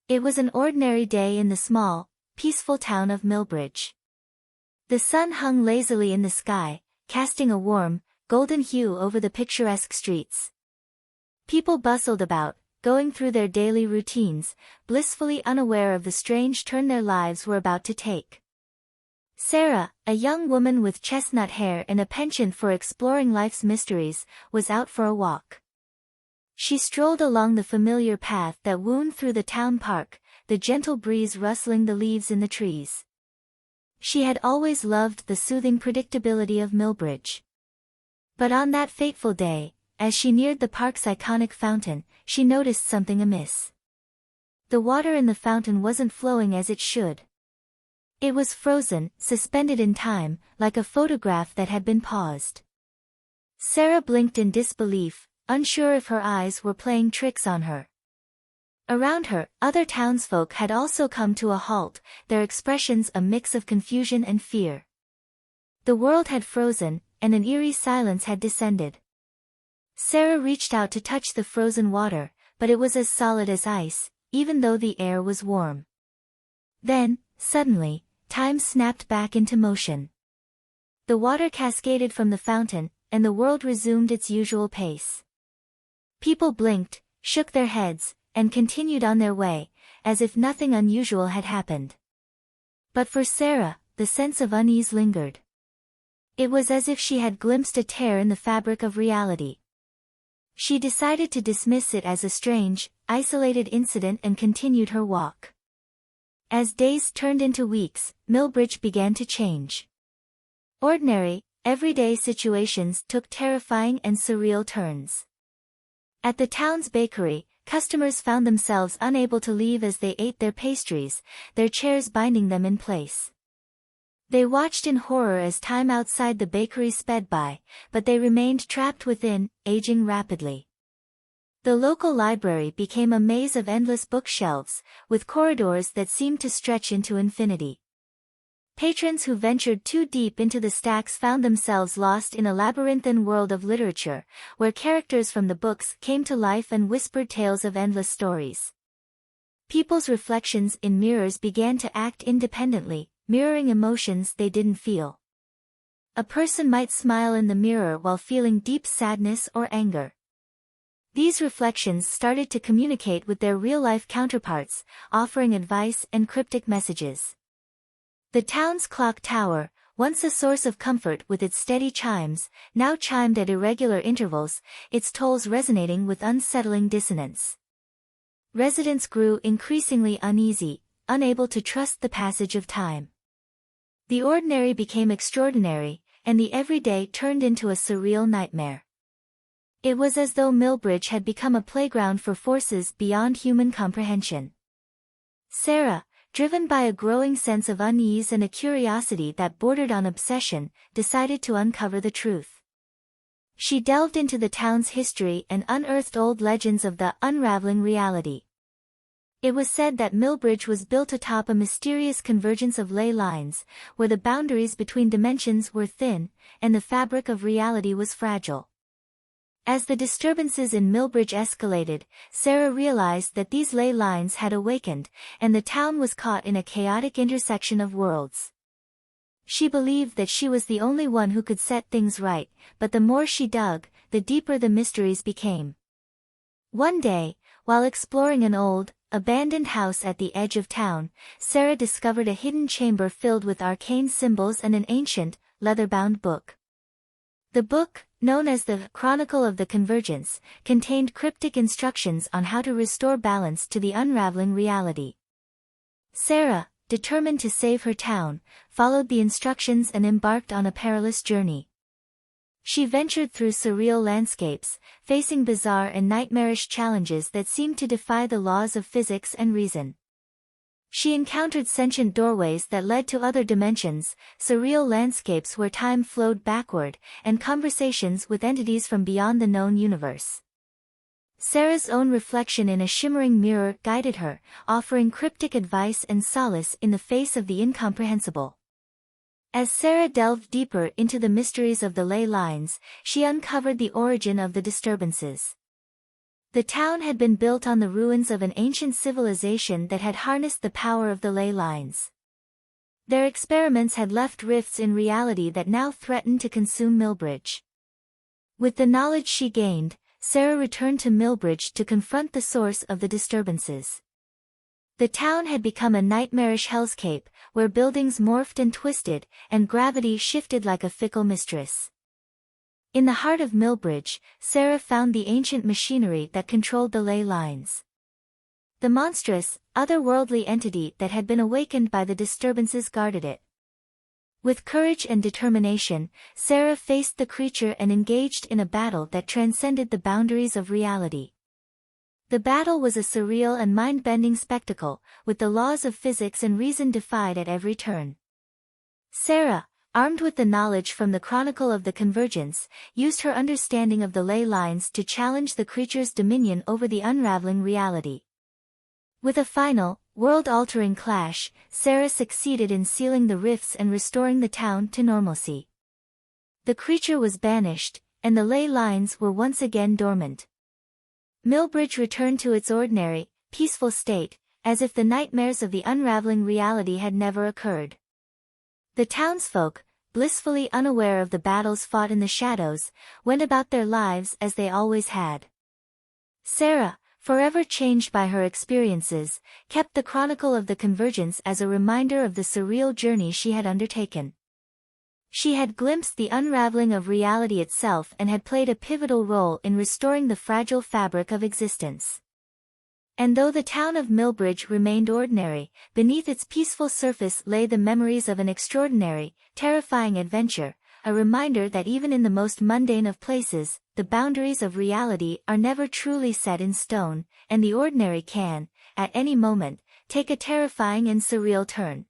It was an ordinary day in the small, peaceful town of Millbridge. The sun hung lazily in the sky, casting a warm, golden hue over the picturesque streets. People bustled about, going through their daily routines, blissfully unaware of the strange turn their lives were about to take. Sarah, a young woman with chestnut hair and a penchant for exploring life's mysteries, was out for a walk. She strolled along the familiar path that wound through the town park, the gentle breeze rustling the leaves in the trees. She had always loved the soothing predictability of Millbridge. But on that fateful day, as she neared the park's iconic fountain, she noticed something amiss. The water in the fountain wasn't flowing as it should. It was frozen, suspended in time, like a photograph that had been paused. Sarah blinked in disbelief, unsure if her eyes were playing tricks on her. Around her, other townsfolk had also come to a halt, their expressions a mix of confusion and fear. The world had frozen, and an eerie silence had descended. Sarah reached out to touch the frozen water, but it was as solid as ice, even though the air was warm. Then, suddenly, time snapped back into motion. The water cascaded from the fountain, and the world resumed its usual pace. People blinked, shook their heads, and continued on their way, as if nothing unusual had happened. But for Sarah, the sense of unease lingered. It was as if she had glimpsed a tear in the fabric of reality. She decided to dismiss it as a strange, isolated incident and continued her walk. As days turned into weeks, Millbridge began to change. Ordinary, everyday situations took terrifying and surreal turns. At the town's bakery, customers found themselves unable to leave as they ate their pastries, their chairs binding them in place. They watched in horror as time outside the bakery sped by, but they remained trapped within, aging rapidly. The local library became a maze of endless bookshelves, with corridors that seemed to stretch into infinity. Patrons who ventured too deep into the stacks found themselves lost in a labyrinthine world of literature, where characters from the books came to life and whispered tales of endless stories. People's reflections in mirrors began to act independently, mirroring emotions they didn't feel. A person might smile in the mirror while feeling deep sadness or anger. These reflections started to communicate with their real-life counterparts, offering advice and cryptic messages. The town's clock tower, once a source of comfort with its steady chimes, now chimed at irregular intervals, its tolls resonating with unsettling dissonance. Residents grew increasingly uneasy, unable to trust the passage of time. The ordinary became extraordinary, and the everyday turned into a surreal nightmare. It was as though Millbridge had become a playground for forces beyond human comprehension. Sarah, driven by a growing sense of unease and a curiosity that bordered on obsession, decided to uncover the truth. She delved into the town's history and unearthed old legends of the unraveling reality. It was said that Millbridge was built atop a mysterious convergence of ley lines, where the boundaries between dimensions were thin, and the fabric of reality was fragile. As the disturbances in Millbridge escalated, Sarah realized that these ley lines had awakened, and the town was caught in a chaotic intersection of worlds. She believed that she was the only one who could set things right, but the more she dug, the deeper the mysteries became. One day, while exploring an old, abandoned house at the edge of town, Sarah discovered a hidden chamber filled with arcane symbols and an ancient, leather-bound book. The book, known as the Chronicle of the Convergence, contained cryptic instructions on how to restore balance to the unraveling reality. Sarah, determined to save her town, followed the instructions and embarked on a perilous journey. She ventured through surreal landscapes, facing bizarre and nightmarish challenges that seemed to defy the laws of physics and reason. She encountered sentient doorways that led to other dimensions, surreal landscapes where time flowed backward, and conversations with entities from beyond the known universe. Sarah's own reflection in a shimmering mirror guided her, offering cryptic advice and solace in the face of the incomprehensible. As Sarah delved deeper into the mysteries of the ley lines, she uncovered the origin of the disturbances. The town had been built on the ruins of an ancient civilization that had harnessed the power of the ley lines. Their experiments had left rifts in reality that now threatened to consume Millbridge. With the knowledge she gained, Sarah returned to Millbridge to confront the source of the disturbances. The town had become a nightmarish hellscape, where buildings morphed and twisted, and gravity shifted like a fickle mistress. In the heart of Millbridge, Sarah found the ancient machinery that controlled the ley lines. The monstrous, otherworldly entity that had been awakened by the disturbances guarded it. With courage and determination, Sarah faced the creature and engaged in a battle that transcended the boundaries of reality. The battle was a surreal and mind-bending spectacle, with the laws of physics and reason defied at every turn. Sarah, armed with the knowledge from the Chronicle of the Convergence, used her understanding of the ley lines to challenge the creature's dominion over the unraveling reality. With a final, world-altering clash, Sarah succeeded in sealing the rifts and restoring the town to normalcy. The creature was banished, and the ley lines were once again dormant. Millbridge returned to its ordinary, peaceful state, as if the nightmares of the unraveling reality had never occurred. The townsfolk, blissfully unaware of the battles fought in the shadows, went about their lives as they always had. Sarah, forever changed by her experiences, kept the Chronicle of the Convergence as a reminder of the surreal journey she had undertaken. She had glimpsed the unraveling of reality itself and had played a pivotal role in restoring the fragile fabric of existence. And though the town of Millbridge remained ordinary, beneath its peaceful surface lay the memories of an extraordinary, terrifying adventure, a reminder that even in the most mundane of places, the boundaries of reality are never truly set in stone, and the ordinary can, at any moment, take a terrifying and surreal turn.